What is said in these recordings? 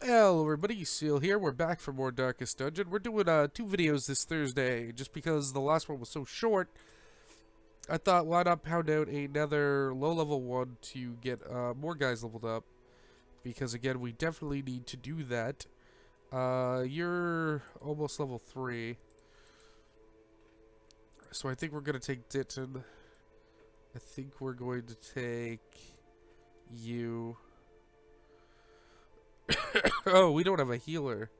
Hello everybody, Seal here. We're back for more Darkest Dungeon. We're doing 2 videos this Thursday, just because the last one was so short. I thought, why not pound out another low-level one to get more guys leveled up, because again, we definitely need to do that. You're almost level 3, so I think we're going to take Ditton. I think we're going to take you. Oh, we don't have a healer.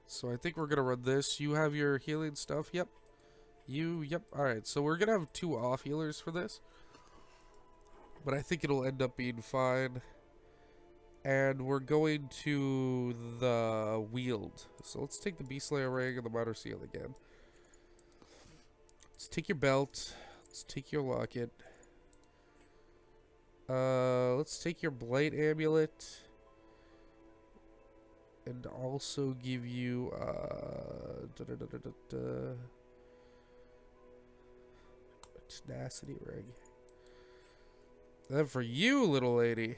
So I think we're gonna run this. You have your healing stuff? Yep. Yep. Alright, so we're gonna have 2 off healers for this. But I think it'll end up being fine. And we're going to the Wield. So let's take the Beast Slayer ring and the Minor Seal again. Let's take your belt. Let's take your locket. Let's take your Blight Amulet. And also give you, tenacity ring. Then for you, little lady,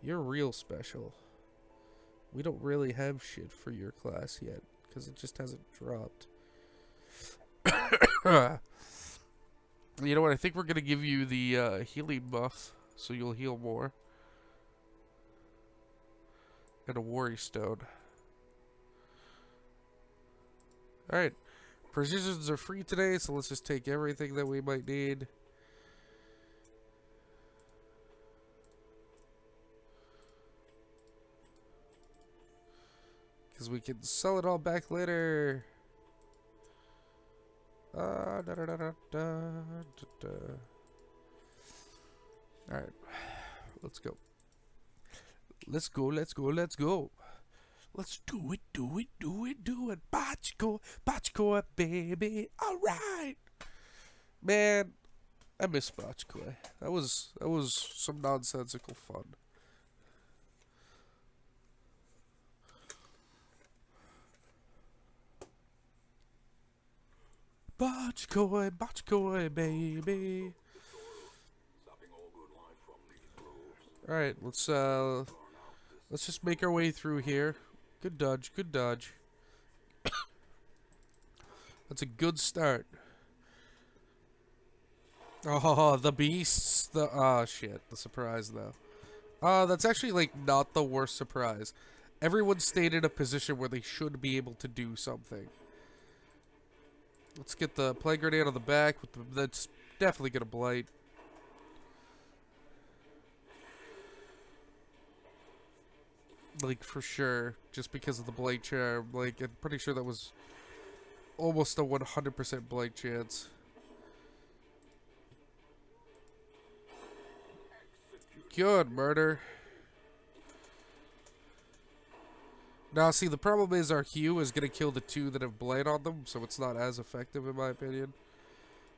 you're real special. We don't really have shit for your class yet, because it just hasn't dropped. You know what, I think we're gonna give you the, healing buff, so you'll heal more. And a worry stone. Alright. Precisions are free today, so let's just take everything that we might need. Because we can sell it all back later. Alright. Let's go. Let's go. Let's do it. Botchcore, baby. Alright. Man, I miss Botchcore. That was some nonsensical fun. Botchcore, baby. Alright, let's just make our way through here. Good dodge. That's a good start. Oh, the beasts. Oh, shit. The surprise, though. That's actually, like, not the worst surprise. Everyone stayed in a position where they should be able to do something. Let's get the Plague Grenade on the back. That's definitely gonna blight. Like, for sure. Just because of the blight charm. Like, I'm pretty sure that was almost a 100% blight chance. Good murder. Now, see, the problem is our Hue is going to kill the 2 that have blight on them, so it's not as effective in my opinion.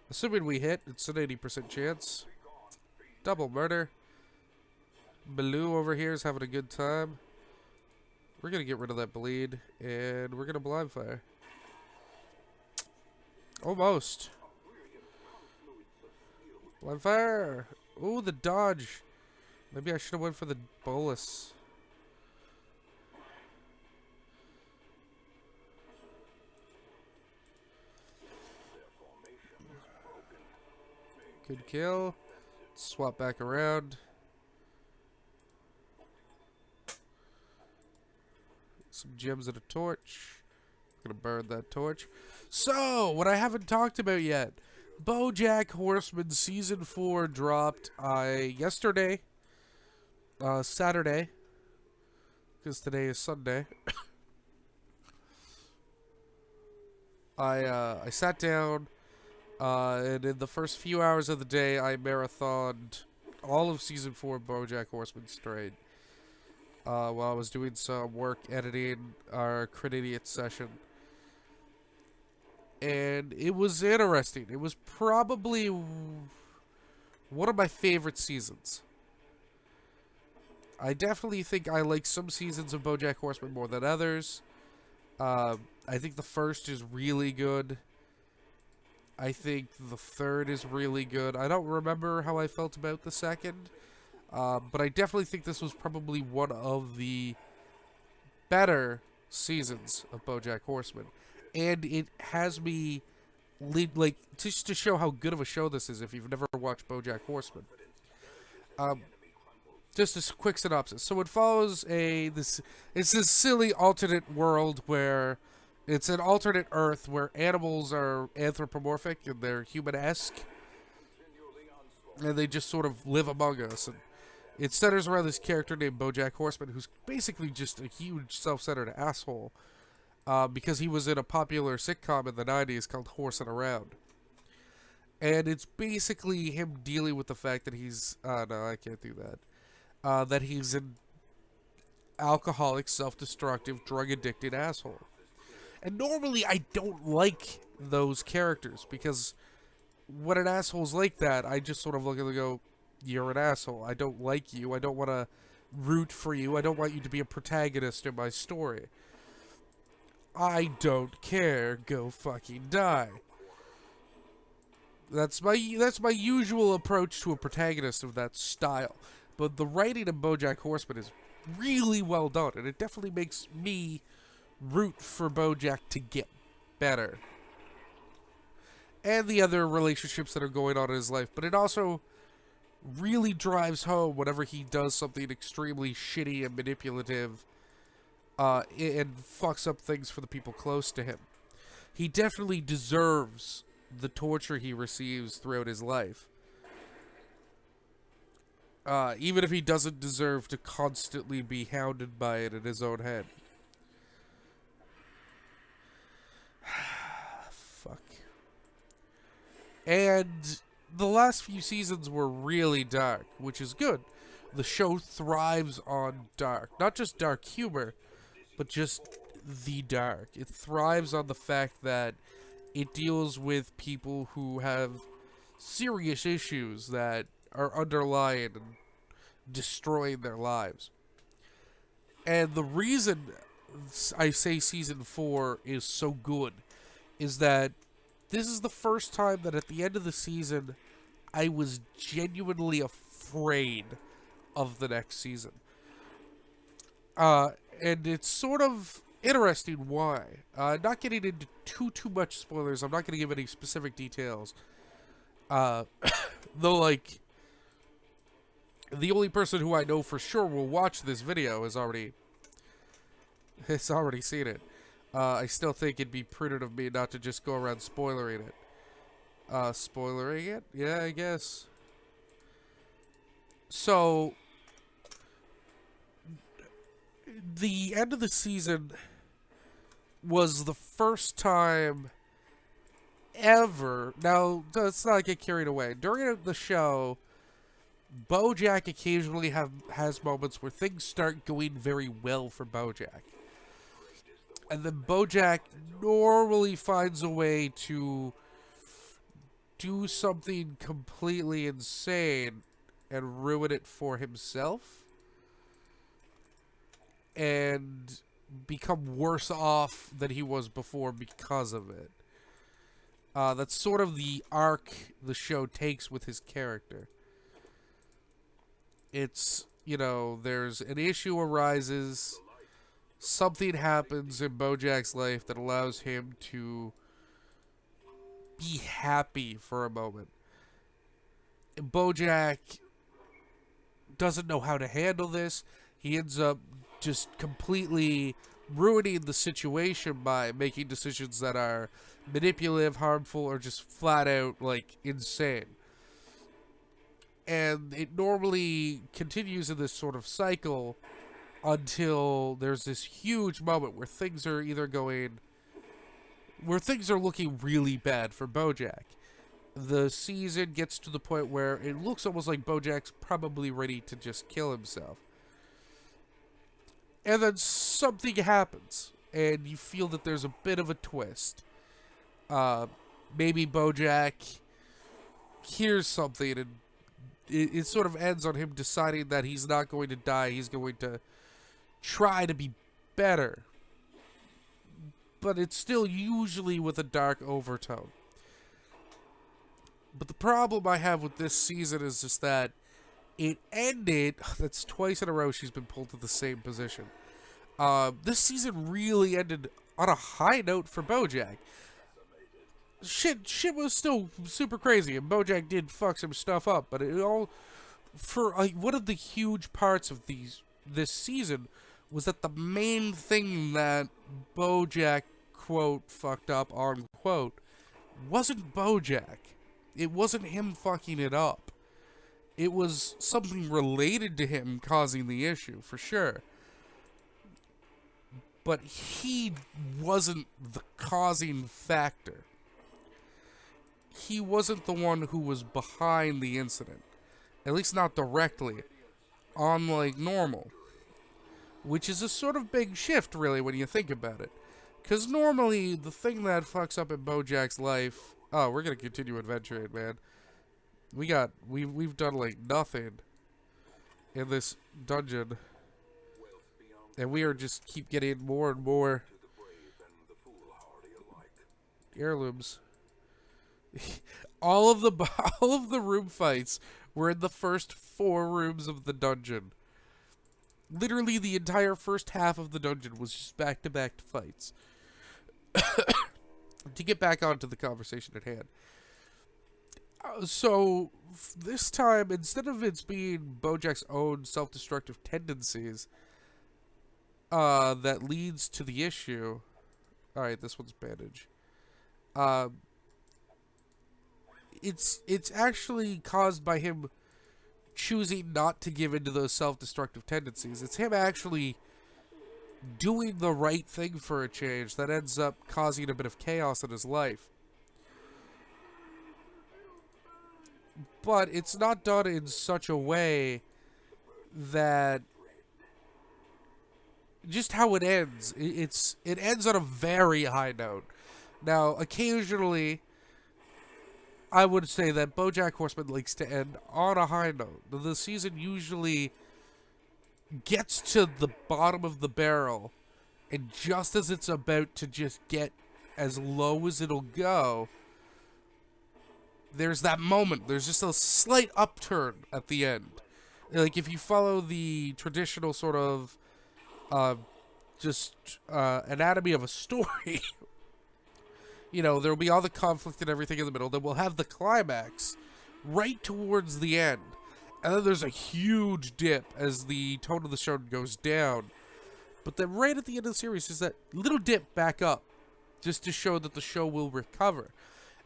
Assuming we hit, it's an 80% chance. Double murder. Baloo over here is having a good time. We're going to get rid of that bleed, and we're going to blind fire. Almost. Blind fire. Ooh, the dodge. Maybe I should have went for the bolus. Good kill. Swap back around. Some gems and a torch. Gonna burn that torch. So, what I haven't talked about yet. BoJack Horseman Season 4 dropped yesterday. Saturday. Because today is Sunday. I sat down. And in the first few hours of the day, I marathoned all of Season 4 BoJack Horseman straight. While I was doing some work editing our Crit Idiot session. And it was interesting. It was probably one of my favorite seasons. I definitely think I like some seasons of BoJack Horseman more than others. I think the first is really good. I think the third is really good. I don't remember how I felt about the second, but I definitely think this was probably one of the better seasons of BoJack Horseman, and it has me lead like just to show how good of a show this is. If you've never watched BoJack Horseman, um, just a quick synopsis. So it follows it's this silly alternate world where it's an alternate Earth where animals are anthropomorphic and they're human-esque, and they just sort of live among us. And it centers around this character named BoJack Horseman, who's basically just a huge self-centered asshole, because he was in a popular sitcom in the '90s called Horsin' Around. And it's basically him dealing with the fact that he's no, I can't do that. That he's an alcoholic, self-destructive, drug-addicted asshole. And normally I don't like those characters, because when an asshole's like that, I just sort of look at them and go, you're an asshole. I don't like you. I don't want to root for you. I don't want you to be a protagonist in my story. I don't care. Go fucking die. That's my usual approach to a protagonist of that style. But the writing of BoJack Horseman is really well done, and it definitely makes me root for BoJack to get better. And the other relationships that are going on in his life. But it also really drives home whenever he does something extremely shitty and manipulative, and fucks up things for the people close to him. He definitely deserves the torture he receives throughout his life. Even if he doesn't deserve to constantly be hounded by it in his own head. Fuck. And the last few seasons were really dark, which is good. The show thrives on dark. Not just dark humor, but just the dark. It thrives on the fact that it deals with people who have serious issues that are underlying and destroying their lives. And the reason I say season 4 is so good is that this is the first time that at the end of the season I was genuinely afraid of the next season. And it's sort of interesting why. Not getting into too much spoilers. I'm not going to give any specific details. Though, like, the only person who I know for sure will watch this video has already seen it. I still think it'd be prudent of me not to just go around spoilering it. Spoilering it? Yeah, I guess. So, the end of the season was the first time ever. Now, let's not get carried away. During the show, BoJack occasionally has moments where things start going very well for BoJack. And then BoJack normally finds a way to do something completely insane and ruin it for himself. And become worse off than he was before because of it. That's sort of the arc the show takes with his character. It's, there's an issue arises, something happens in BoJack's life that allows him to be happy for a moment. BoJack doesn't know how to handle this. He ends up just completely ruining the situation by making decisions that are manipulative, harmful, or just flat out, insane. And it normally continues in this sort of cycle until there's this huge moment where things are looking really bad for BoJack. The season gets to the point where it looks almost like BoJack's probably ready to just kill himself. And then something happens, and you feel that there's a bit of a twist. Maybe BoJack hears something, and it sort of ends on him deciding that he's not going to die. He's going to try to be better. But it's still usually with a dark overtone. But the problem I have with this season is just that it ended. That's twice in a row she's been pulled to the same position. This season really ended on a high note for BoJack. Shit was still super crazy, and BoJack did fuck some stuff up. But it all, for one of the huge parts of this season, was that the main thing that BoJack quote fucked up unquote wasn't BoJack. It wasn't him fucking it up. It was something related to him causing the issue, for sure. But he wasn't the causing factor. He wasn't the one who was behind the incident. At least not directly. Unlike normal. Which is a sort of big shift, really, when you think about it. Because normally, the thing that fucks up in BoJack's life... Oh, we're gonna continue adventuring, man. We've done, like, nothing in this dungeon. And we are just keep getting more and more heirlooms. all of the room fights were in the first 4 rooms of the dungeon. Literally the entire first half of the dungeon was just back-to-back fights. To get back onto the conversation at hand. So, this time, instead of it being BoJack's own self-destructive tendencies that leads to the issue... Alright, this one's bandage. It's actually caused by him choosing not to give into those self-destructive tendencies. It's him actually doing the right thing for a change that ends up causing a bit of chaos in his life. But it's not done in such a way that... Just how it ends. It ends on a very high note. Now, occasionally... I would say that BoJack Horseman likes to end on a high note. The season usually gets to the bottom of the barrel, and just as it's about to just get as low as it'll go, there's that moment. There's just a slight upturn at the end. Like, if you follow the traditional sort of anatomy of a story... You know, there'll be all the conflict and everything in the middle. Then we'll have the climax right towards the end. And then there's a huge dip as the tone of the show goes down. But then right at the end of the series is that little dip back up. Just to show that the show will recover.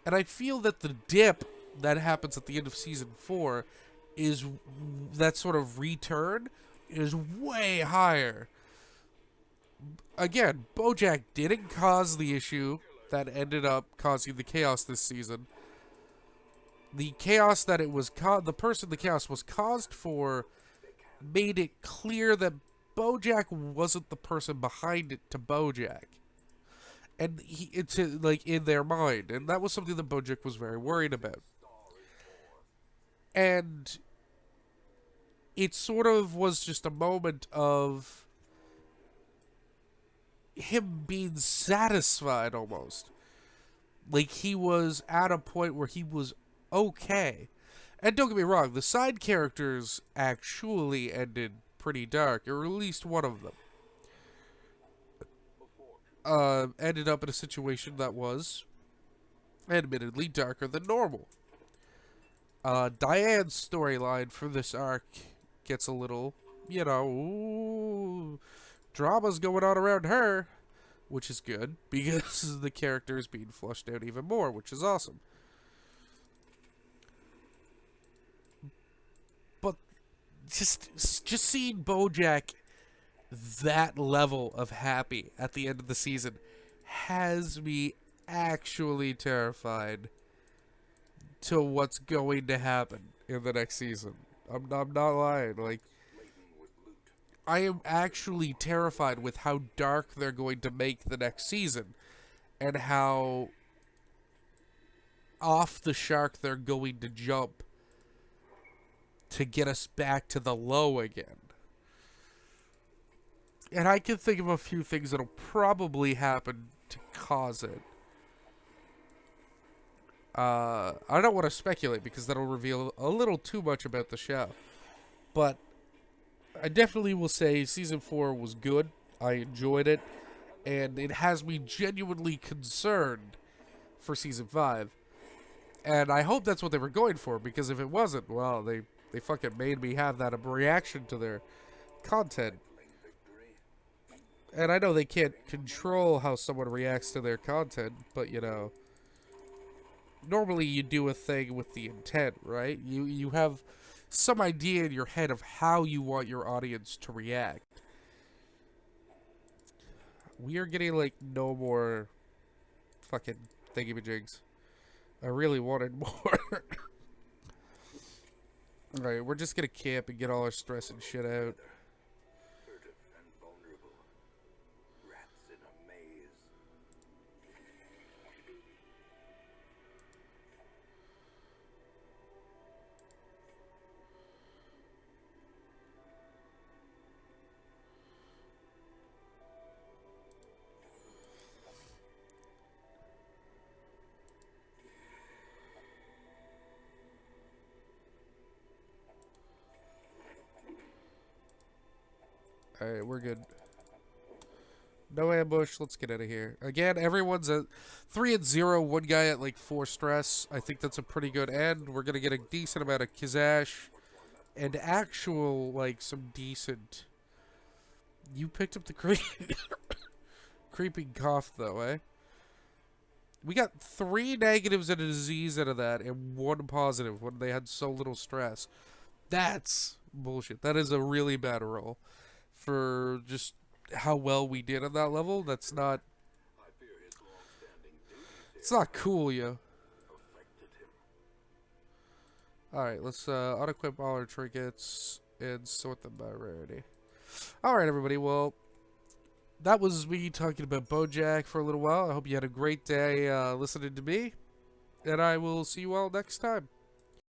And I feel that the dip that happens at the end of Season 4 is... That sort of return is way higher. Again, BoJack didn't cause the issue that ended up causing the chaos this season. The chaos that it was the person the chaos was caused for made it clear that BoJack wasn't the person behind it to BoJack. And it's like in their mind, and that was something that BoJack was very worried about. And it sort of was just a moment of him being satisfied almost. Like he was at a point where he was okay. And don't get me wrong, the side characters actually ended pretty dark, or at least one of them. Ended up in a situation that was admittedly darker than normal. Diane's storyline for this arc gets a little, you know, ooh, drama's going on around her, which is good, because the character is being flushed out even more, which is awesome. But just seeing BoJack that level of happy at the end of the season has me actually terrified to what's going to happen in the next season. I'm not lying. Like, I am actually terrified with how dark they're going to make the next season and how off the shark they're going to jump to get us back to the low again. And I can think of a few things that'll probably happen to cause it. I don't want to speculate because that'll reveal a little too much about the show. But I definitely will say season 4 was good. I enjoyed it. And it has me genuinely concerned for season 5. And I hope that's what they were going for, because if it wasn't, well, they fucking made me have that reaction to their content. And I know they can't control how someone reacts to their content, but you know, normally you do a thing with the intent, right? You have some idea in your head of how you want your audience to react. We are getting like no more fucking thingamajigs. I really wanted more. Alright, we're just gonna camp and get all our stress and shit out. Alright, we're good. No ambush. Let's get out of here. Again, everyone's at 3 and 0. One guy at like 4 stress. I think that's a pretty good end. We're gonna get a decent amount of Kizash and actual like some decent. You picked up the creeping cough though, eh? We got 3 negatives and a disease out of that, and 1 positive when they had so little stress. That's bullshit. That is a really bad roll for just how well we did on that level. It's not cool, yo. Alright, let's unequip all our trinkets and sort them by rarity. Alright, everybody, well, that was me talking about BoJack for a little while. I hope you had a great day listening to me, and I will see you all next time.